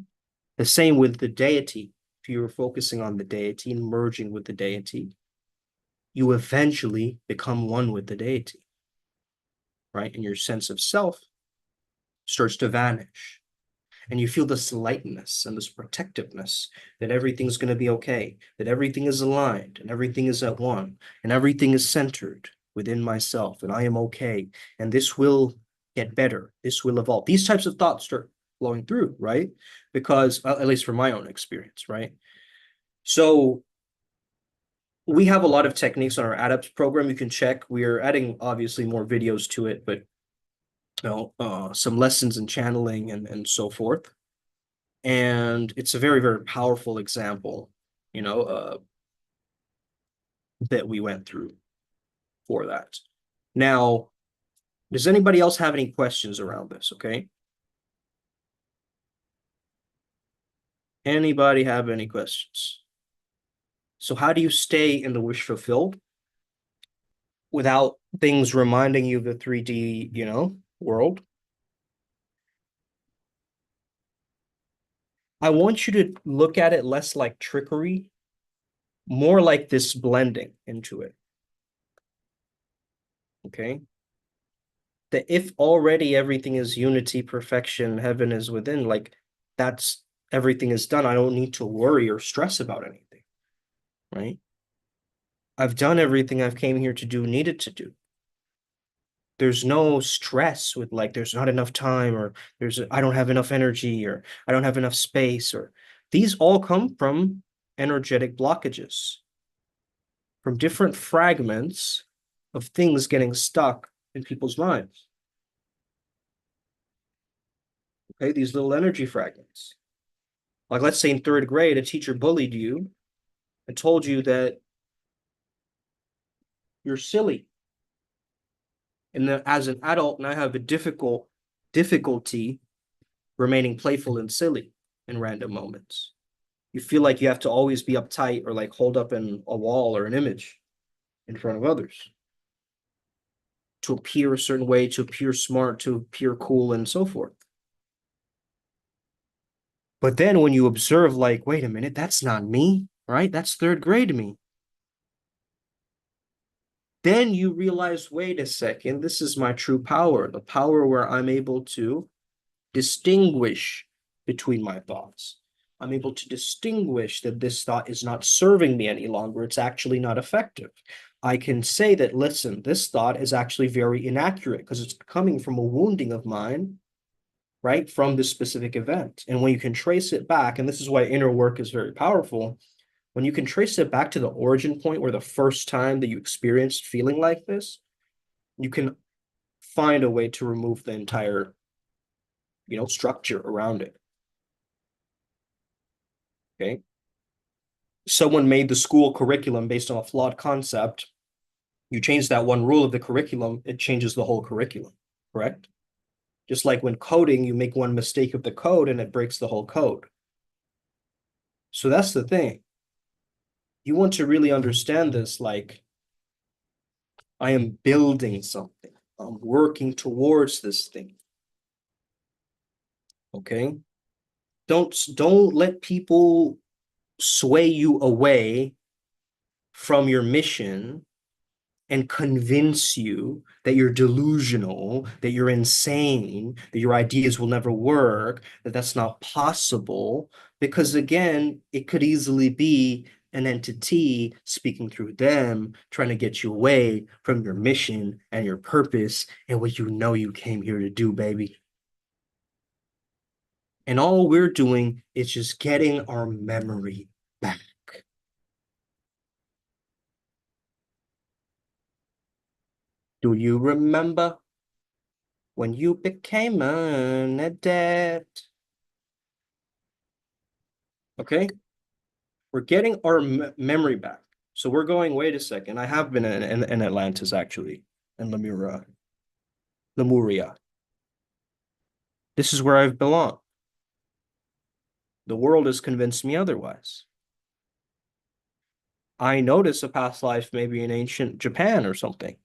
[SPEAKER 1] The same with the deity. If you were focusing on the deity and merging with the deity, you eventually become one with the deity, right? And your sense of self starts to vanish. And you feel this lightness and this protectiveness that everything's going to be okay, that everything is aligned and everything is at one and everything is centered within myself and I am okay. And this will get better. This will evolve. These types of thoughts start flowing through, right? Because, at least from my own experience, right? So we have a lot of techniques on our ADAPT program. You can check. We are adding obviously more videos to it, but some lessons in channeling and so forth. And it's a very, very powerful example, that we went through for that. Now, does anybody else have any questions around this? Okay. Anybody have any questions? So how do you stay in the wish fulfilled without things reminding you of the 3D, world? I want you to look at it less like trickery, more like this blending into it. Okay. That if already everything is unity, perfection, heaven is within, like that's everything is done. I don't need to worry or stress about anything, right? I've done everything I've came here to do, needed to do. There's no stress with like there's not enough time or I don't have enough energy or I don't have enough space or these all come from energetic blockages, from different fragments of things getting stuck in people's minds. Okay, these little energy fragments. Like let's say in 3rd grade, a teacher bullied you and told you that you're silly. And that as an adult, now I have a difficulty remaining playful and silly in random moments. You feel like you have to always be uptight or like hold up in a wall or an image in front of others to appear a certain way, to appear smart, to appear cool, and so forth. But then when you observe, like, wait a minute, that's not me, right? That's 3rd grade me. Then you realize, wait a second, this is my true power, the power where I'm able to distinguish between my thoughts. I'm able to distinguish that this thought is not serving me any longer. It's actually not effective. I can say that, listen, this thought is actually very inaccurate because it's coming from a wounding of mine, right, from this specific event. And when you can trace it back, and this is why inner work is very powerful, when you can trace it back to the origin point where the first time that you experienced feeling like this, you can find a way to remove the entire, structure around it. Okay. Someone made the school curriculum based on a flawed concept. You change that one rule of the curriculum, it changes the whole curriculum, correct? Just like when coding, you make one mistake of the code and it breaks the whole code. So that's the thing. You want to really understand this, like, I am building something. I'm working towards this thing. Okay? Don't let people sway you away from your mission and convince you that you're delusional, that you're insane, that your ideas will never work, that that's not possible. Because again, it could easily be an entity speaking through them, trying to get you away from your mission and your purpose and what you know you came here to do, baby. And all we're doing is just getting our memory back. Do you remember when you became an adept? Okay, we're getting our memory back. So we're going, wait a second. I have been in Atlantis actually, in Lemuria. This is where I've belonged. The world has convinced me otherwise. I notice a past life maybe in ancient Japan or something.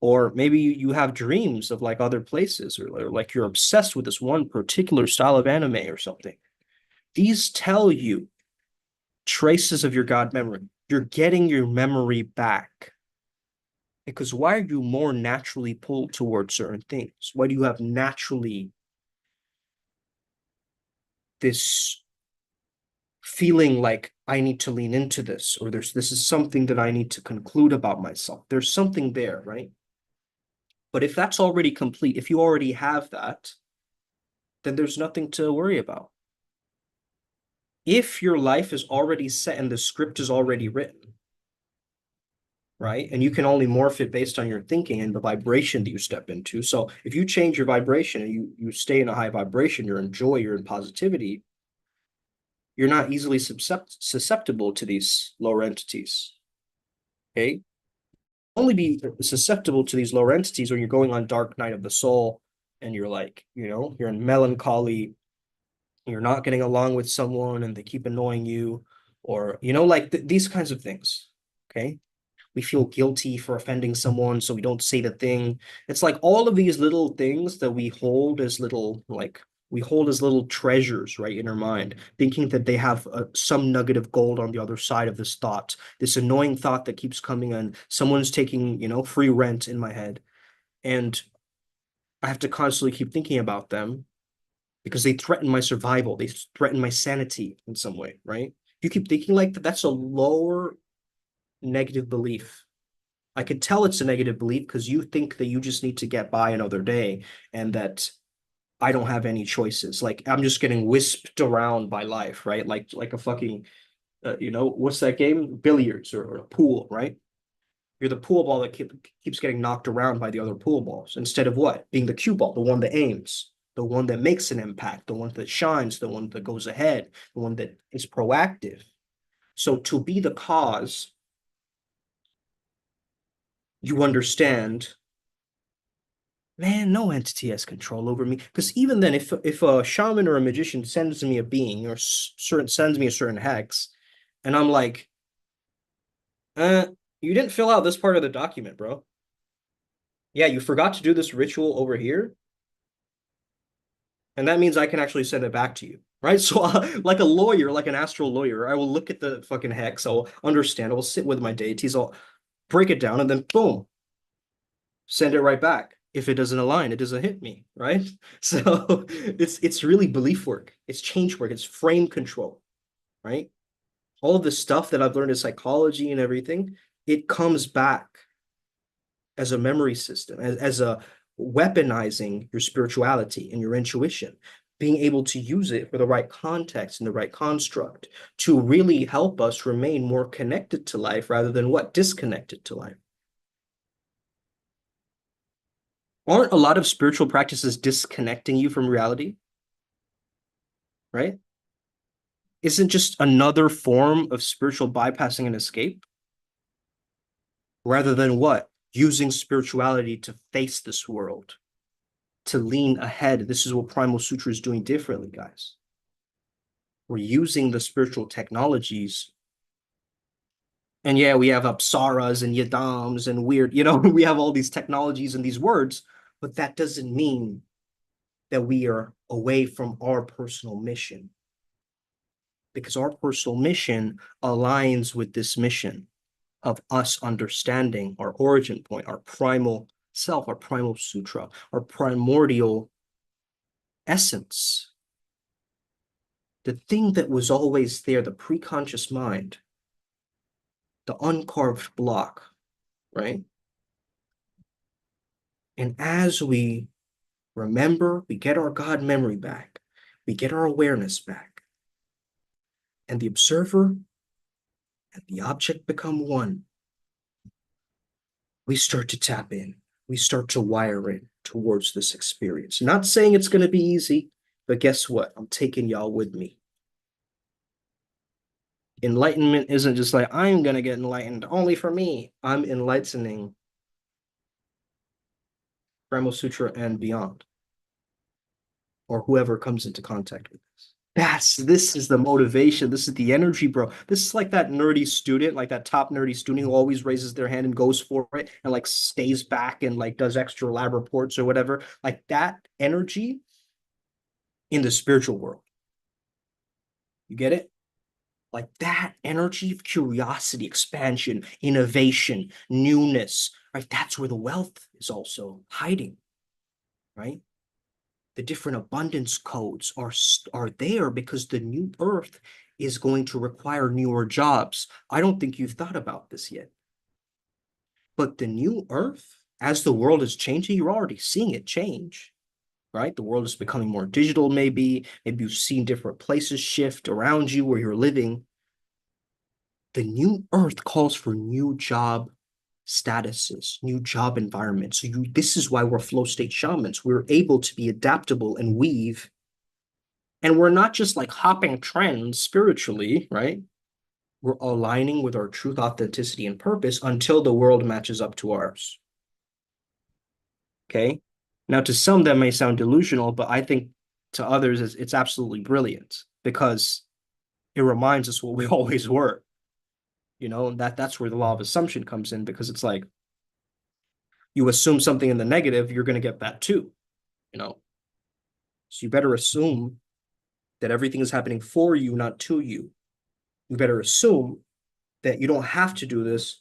[SPEAKER 1] Or maybe you have dreams of like other places, or like you're obsessed with this one particular style of anime or something. These tell you traces of your God memory. You're getting your memory back. Because why are you more naturally pulled towards certain things? Why do you have naturally this feeling like I need to lean into this, or this is something that I need to conclude about myself? There's something there, right? But if that's already complete, if you already have that, then there's nothing to worry about. If your life is already set and the script is already written, right? And you can only morph it based on your thinking and the vibration that you step into. So if you change your vibration and you stay in a high vibration, you're in joy, you're in positivity, you're not easily susceptible to these lower entities. Okay. Only be susceptible to these lower entities when you're going on dark night of the soul and you're like, you're in melancholy, you're not getting along with someone and they keep annoying you, or, like these kinds of things. Okay. We feel guilty for offending someone, so we don't say the thing. It's like all of these little things that we hold as little treasures, right, in our mind, thinking that they have some nugget of gold on the other side of this thought, this annoying thought that keeps coming in. Someone's taking, free rent in my head, and I have to constantly keep thinking about them because they threaten my survival. They threaten my sanity in some way, right? You keep thinking like that, that's a lower negative belief. I could tell it's a negative belief because you think that you just need to get by another day and that I don't have any choices. Like I'm just getting whisked around by life, right? Like a fucking what's that game? Billiards or a pool, right? You're the pool ball that keeps getting knocked around by the other pool balls instead of what? Being the cue ball, the one that aims, the one that makes an impact, the one that shines, the one that goes ahead, the one that is proactive. So to be the cause, you understand, man, no entity has control over me. Because even then, if a shaman or a magician sends me a being or sends me a certain hex, and I'm like, uh, you didn't fill out this part of the document, bro. Yeah, you forgot to do this ritual over here, and that means I can actually send it back to you, right? So, like a lawyer, like an astral lawyer, I will look at the fucking hex, I'll understand, I will sit with my deities, I'll break it down, and then boom, send it right back. If it doesn't align, it doesn't hit me, right? So it's really belief work, it's change work, it's frame control, right? All of the stuff that I've learned in psychology and everything, it comes back as a memory system, as a weaponizing your spirituality and your intuition, being able to use it for the right context and the right construct to really help us remain more connected to life rather than what? Disconnected to life. Aren't a lot of spiritual practices disconnecting you from reality, right? Isn't just another form of spiritual bypassing and escape rather than what? Using spirituality to face this world, to lean ahead. This is what Primal Sutra is doing differently, guys. We're using the spiritual technologies. And yeah, we have apsaras and yadams and weird, we have all these technologies and these words, but that doesn't mean that we are away from our personal mission. because our personal mission aligns with this mission of us understanding our origin point, our primal self, our primal sutra, our primordial essence, the thing that was always there, the preconscious mind, the uncarved block, right? And as we remember, we get our God memory back, we get our awareness back, and the observer and the object become one. We start to tap in, we start to wire in towards this experience. Not saying it's going to be easy, but guess what? I'm taking y'all with me. Enlightenment isn't just like, I'm going to get enlightened only for me. I'm enlightening Primal Sutra and beyond, or whoever comes into contact with this. This is the motivation. This is the energy, bro. This is like that nerdy student, like that top nerdy student who always raises their hand and goes for it and like stays back and like does extra lab reports or whatever. Like that energy in the spiritual world. You get it? Like that energy of curiosity, expansion, innovation, newness, right? That's where the wealth is also hiding, right? The different abundance codes are there because the new earth is going to require newer jobs. I don't think you've thought about this yet. But the new earth, as the world is changing, you're already seeing it change, right? The world is becoming more digital, maybe. Maybe you've seen different places shift around you where you're living. The new earth calls for new job statuses, new job environments. So this is why we're flow state shamans. We're able to be adaptable and weave. And we're not just like hopping trends spiritually, right? We're aligning with our truth, authenticity, and purpose until the world matches up to ours. Okay. Now, to some, that may sound delusional, but I think to others, it's absolutely brilliant because it reminds us what we always were. You know, that's where the law of assumption comes in because it's like you assume something in the negative, you're going to get that too, you know. So you better assume that everything is happening for you, not to you. You better assume that you don't have to do this,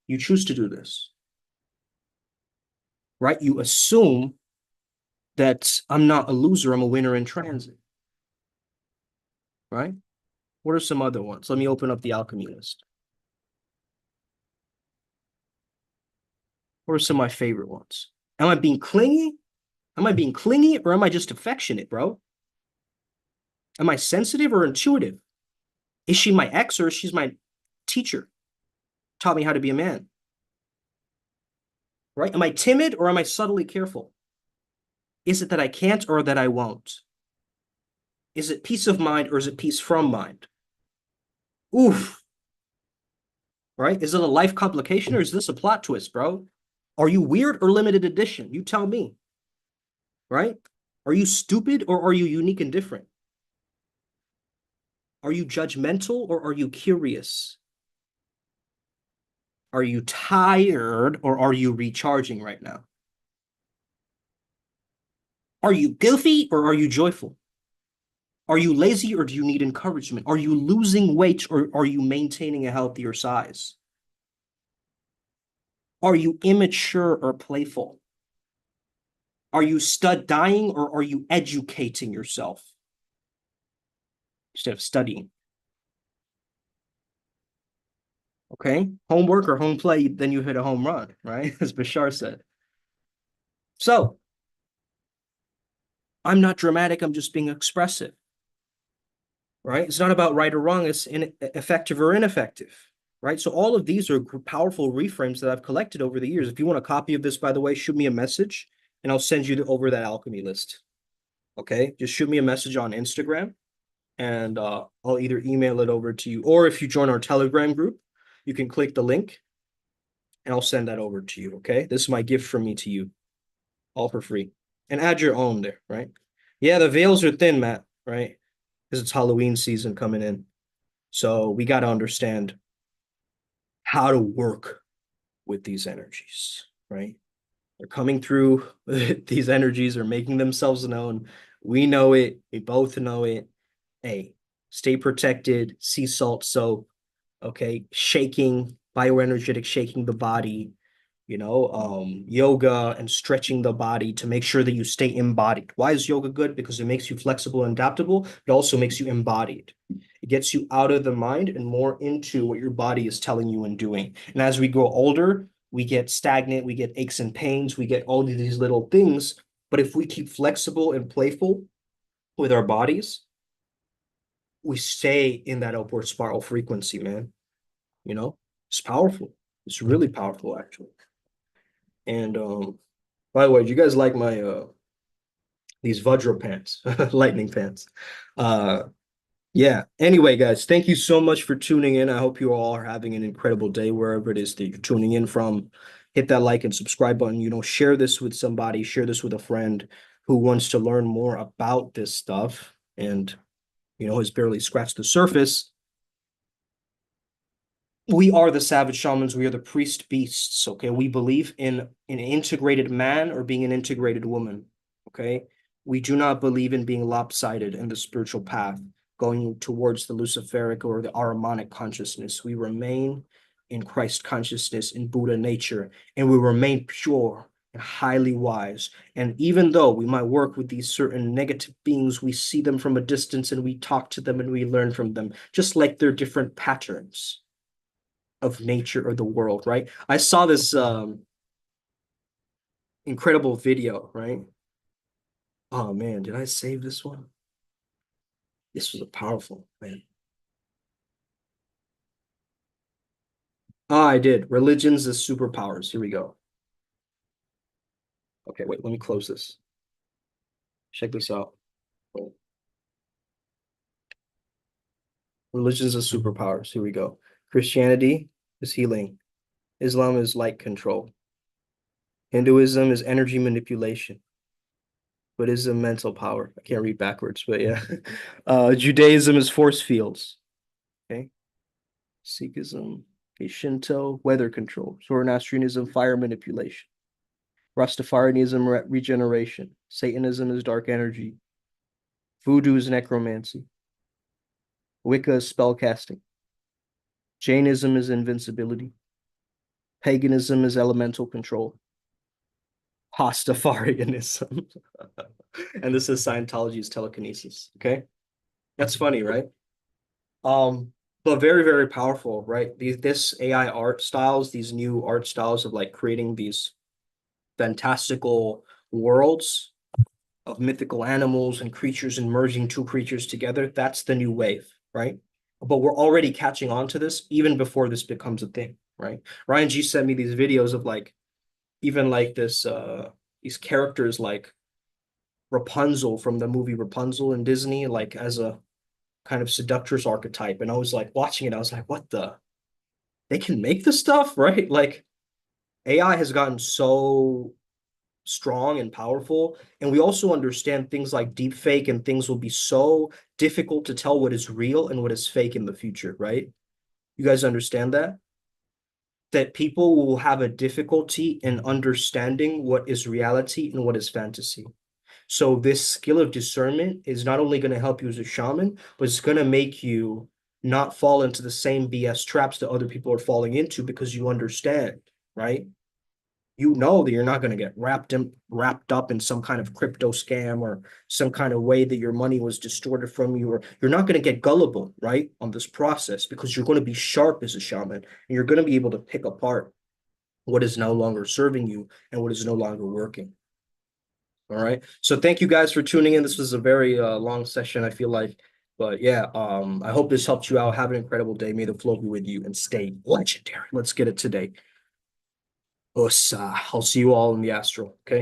[SPEAKER 1] you choose to do this, right? You assume that I'm not a loser, I'm a winner in transit, right? What are some other ones? Let me open up the alchemy list. What are some of my favorite ones? Am I being clingy? Am I being clingy or am I just affectionate, bro? Am I sensitive or intuitive? Is she my ex or she's my teacher? Taught me how to be a man, right? Am I timid or am I subtly careful? Is it that I can't or that I won't? Is it peace of mind or is it peace from mind? Oof, right? Is it a life complication or is this a plot twist, bro? Are you weird or limited edition? You tell me, right? Are you stupid or are you unique and different? Are you judgmental or are you curious? Are you tired or are you recharging right now? Are you goofy or are you joyful? Are you lazy or do you need encouragement? Are you losing weight or are you maintaining a healthier size? Are you immature or playful? Are you stud dying or are you educating yourself instead of studying? Okay, homework or home play, then you hit a home run, right? As Bashar said. So I'm not dramatic, I'm just being expressive, right? It's not about right or wrong, it's effective or ineffective, right? So all of these are powerful reframes that I've collected over the years. If you want a copy of this, by the way, shoot me a message and I'll send you over that alchemy list. Okay, just shoot me a message on Instagram and I'll either email it over to you, or if you join our Telegram group, you can click the link and I'll send that over to you. Okay, this is my gift from me to you, all for free, and add your own there, right? Yeah, the veils are thin, Matt, right? Because it's Halloween season coming in, so we got to understand how to work with these energies, right? They're coming through. These energies are making themselves known. We know it. We both know it. Hey, stay protected, sea salt soap, okay, shaking, bioenergetic shaking the body, yoga and stretching the body to make sure that you stay embodied. Why is yoga good? Because it makes you flexible and adaptable. It also makes you embodied. It gets you out of the mind and more into what your body is telling you and doing. And as we grow older, we get stagnant, we get aches and pains, we get all of these little things. But if we keep flexible and playful with our bodies, we stay in that upward spiral frequency, man. You know, it's powerful. It's really powerful, actually. And by the way, do you guys like my these Vajra pants, lightning pants? Uh, yeah. Anyway, guys, thank you so much for tuning in. I hope you all are having an incredible day wherever it is that you're tuning in from. Hit that like and subscribe button. Share this with somebody, share this with a friend who wants to learn more about this stuff and has barely scratched the surface. We are the savage shamans. We are the priest beasts. Okay. We believe in an integrated man or being an integrated woman. Okay. We do not believe in being lopsided in the spiritual path, going towards the Luciferic or the Ahrimanic consciousness. We remain in Christ consciousness, in Buddha nature, and we remain pure and highly wise. And even though we might work with these certain negative beings, we see them from a distance and we talk to them and we learn from them, just like they're different patterns of nature or the world, right? I saw this incredible video, right? Oh man, did I save this one? This was a powerful man. Oh, I did. Religions as superpowers. Here we go. Okay, wait, let me close this. Check this out. Wait. Religions as superpowers. Here we go. Christianity is healing. Islam is light control. Hinduism is energy manipulation. Buddhism, mental power. I can't read backwards, but yeah. Judaism is force fields. Okay. Sikhism, Shinto, weather control. Zoroastrianism, fire manipulation. Rastafarianism, regeneration. Satanism is dark energy. Voodoo is necromancy. Wicca is spellcasting. Jainism is invincibility. Paganism is elemental control. Pastafarianism. And this is Scientology's telekinesis. Okay. That's funny, right? But very, very powerful, right? This AI art styles, these new art styles of like creating these fantastical worlds of mythical animals and creatures and merging two creatures together. That's the new wave, right? But we're already catching on to this even before this becomes a thing, right? Ryan G sent me these videos of like even like this these characters like Rapunzel from the movie Rapunzel in Disney, like as a kind of seductress archetype. And I was like watching it, I was like, what the they can make this stuff, right? Like AI has gotten so strong and powerful. And we also understand things like deep fake and things will be so difficult to tell what is real and what is fake in the future, right? You guys understand that? That people will have a difficulty in understanding what is reality and what is fantasy. So this skill of discernment is not only going to help you as a shaman, but it's going to make you not fall into the same BS traps that other people are falling into because you understand, right? You know that you're not going to get wrapped up in some kind of crypto scam or some kind of way that your money was distorted from you, or you're not going to get gullible, right, on this process because you're going to be sharp as a shaman and you're going to be able to pick apart what is no longer serving you and what is no longer working. All right. So thank you guys for tuning in. This was a very long session, I feel like. But yeah, I hope this helped you out. Have an incredible day. May the flow be with you and stay legendary. Let's get it today. I'll see you all in the astral. Okay.